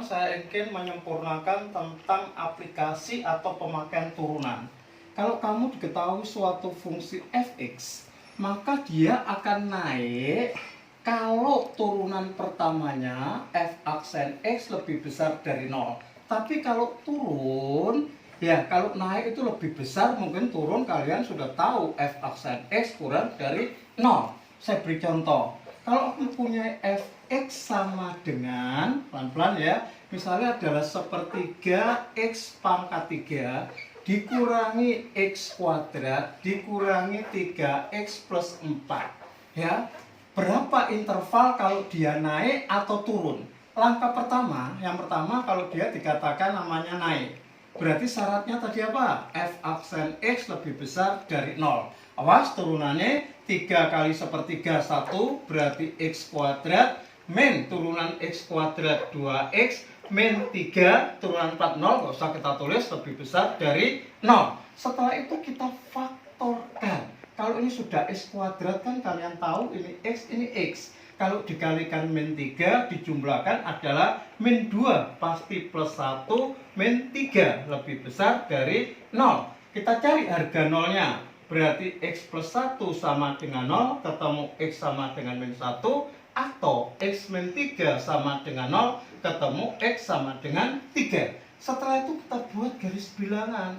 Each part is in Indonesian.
sekarang saya ingin menyempurnakan tentang aplikasi atau pemakaian turunan. Kalau kamu diketahui suatu fungsi fx, maka dia akan naik kalau turunan pertamanya f aksen x lebih besar dari 0. Tapi kalau turun, ya kalau naik itu lebih besar, mungkin turun kalian sudah tahu f aksen x kurang dari 0. Saya beri contoh. Kalau mempunyai fx sama dengan, pelan-pelan ya, misalnya adalah sepertiga x pangkat 3 dikurangi x kuadrat dikurangi 3x plus 4. Ya, berapa interval kalau dia naik atau turun? Langkah pertama, yang pertama kalau dia dikatakan namanya naik, berarti syaratnya tadi apa? F aksen x lebih besar dari 0. Awas, turunannya 3 kali sepertiga 1 berarti x kuadrat, min turunan x kuadrat 2x, min 3 turunan 4 0, nggak usah kita tulis, lebih besar dari 0. Setelah itu kita faktorkan. Kalau ini sudah x kuadrat kan kalian tahu ini x, ini x. Kalau dikalikan min 3 dijumlahkan adalah min 2, pasti plus 1, min 3 lebih besar dari 0. Kita cari harga nolnya, berarti x plus 1 sama dengan 0, ketemu x sama dengan min 1, atau x min 3 sama dengan 0, ketemu x sama dengan 3. Setelah itu kita buat garis bilangan.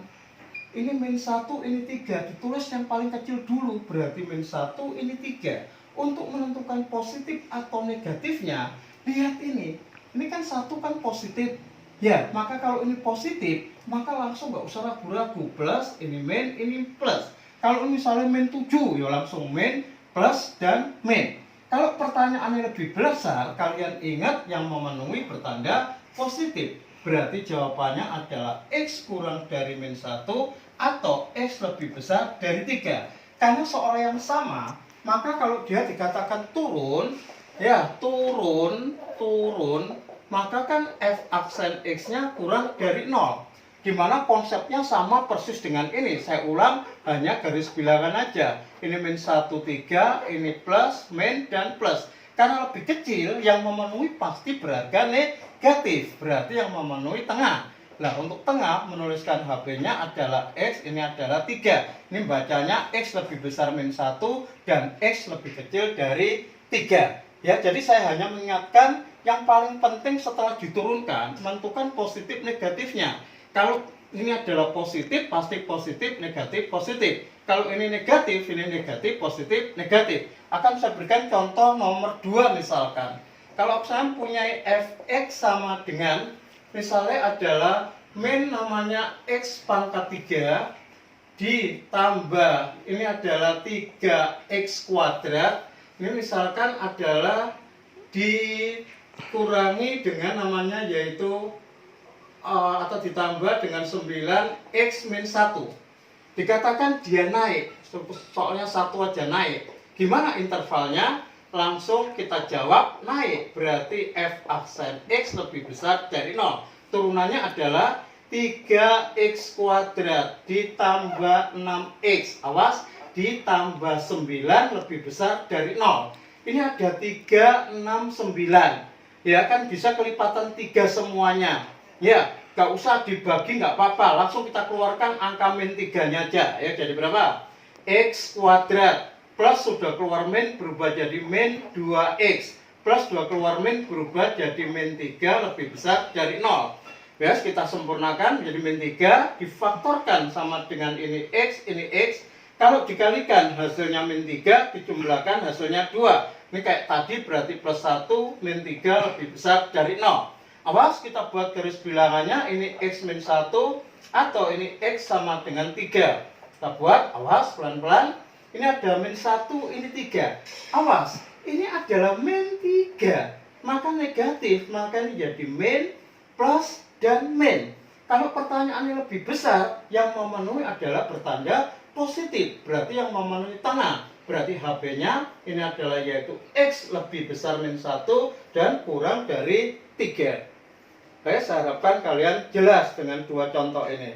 Ini min 1, ini 3, ditulis yang paling kecil dulu, berarti min 1, ini 3. Untuk menentukan positif atau negatifnya, lihat ini kan 1 kan positif. Ya, maka kalau ini positif, maka langsung nggak usah ragu-ragu, plus, ini min, ini plus. Kalau misalnya min 7, ya langsung min, plus, dan min. Kalau pertanyaannya lebih besar, kalian ingat yang memenuhi bertanda positif. Berarti jawabannya adalah x kurang dari min 1 atau x lebih besar dari 3. Karena soal yang sama, maka kalau dia dikatakan turun, ya turun, maka kan f aksen x-nya kurang dari 0. Dimana konsepnya sama persis dengan ini. Saya ulang, hanya garis bilangan aja. Ini min 1, 3, ini plus, min, dan plus. Karena lebih kecil, yang memenuhi pasti berharga negatif. Berarti yang memenuhi tengah. Nah, untuk tengah, menuliskan HB-nya adalah X, ini adalah 3. Ini bacanya X lebih besar min 1 dan X lebih kecil dari 3. Ya, jadi saya hanya mengingatkan yang paling penting setelah diturunkan, menentukan positif negatifnya. Kalau ini adalah positif, pasti positif, negatif, positif. Kalau ini negatif, positif, negatif. Akan saya berikan contoh nomor 2 misalkan. Kalau saya punya fx sama dengan, misalnya adalah min namanya x pangkat 3 ditambah ini adalah 3x kuadrat. Ini misalkan adalah dikurangi dengan namanya yaitu atau ditambah dengan 9x min 1. Dikatakan dia naik, soalnya 1 aja naik. Gimana intervalnya? Langsung kita jawab naik, berarti f aksen x lebih besar dari 0. Turunannya adalah 3x kuadrat ditambah 6x, awas, ditambah 9 lebih besar dari 0. Ini ada 3, 6, 9. Ya kan bisa kelipatan 3 semuanya. Ya, gak usah dibagi, gak apa-apa, langsung kita keluarkan angka min 3-nya aja. Ya, jadi berapa? X kuadrat plus sudah keluar min berubah jadi min 2x, plus 2 keluar min berubah jadi min 3 lebih besar dari 0. Ya, kita sempurnakan menjadi min 3, difaktorkan sama dengan ini x, ini x. Kalau dikalikan hasilnya min 3, dijumlahkan hasilnya 2. Ini kayak tadi berarti plus 1, min 3 lebih besar dari 0. Awas, kita buat garis bilangannya, ini x min 1 atau ini x sama dengan 3. Kita buat, awas, pelan-pelan. Ini ada min 1, ini 3. Awas, ini adalah min 3. Maka negatif, maka ini jadi min, plus, dan min. Kalau pertanyaannya lebih besar, yang memenuhi adalah bertanda positif. Berarti yang memenuhi tengah. Berarti HB-nya ini adalah yaitu X lebih besar min 1 dan kurang dari 3. Baik, saya harapkan kalian jelas dengan 2 contoh ini.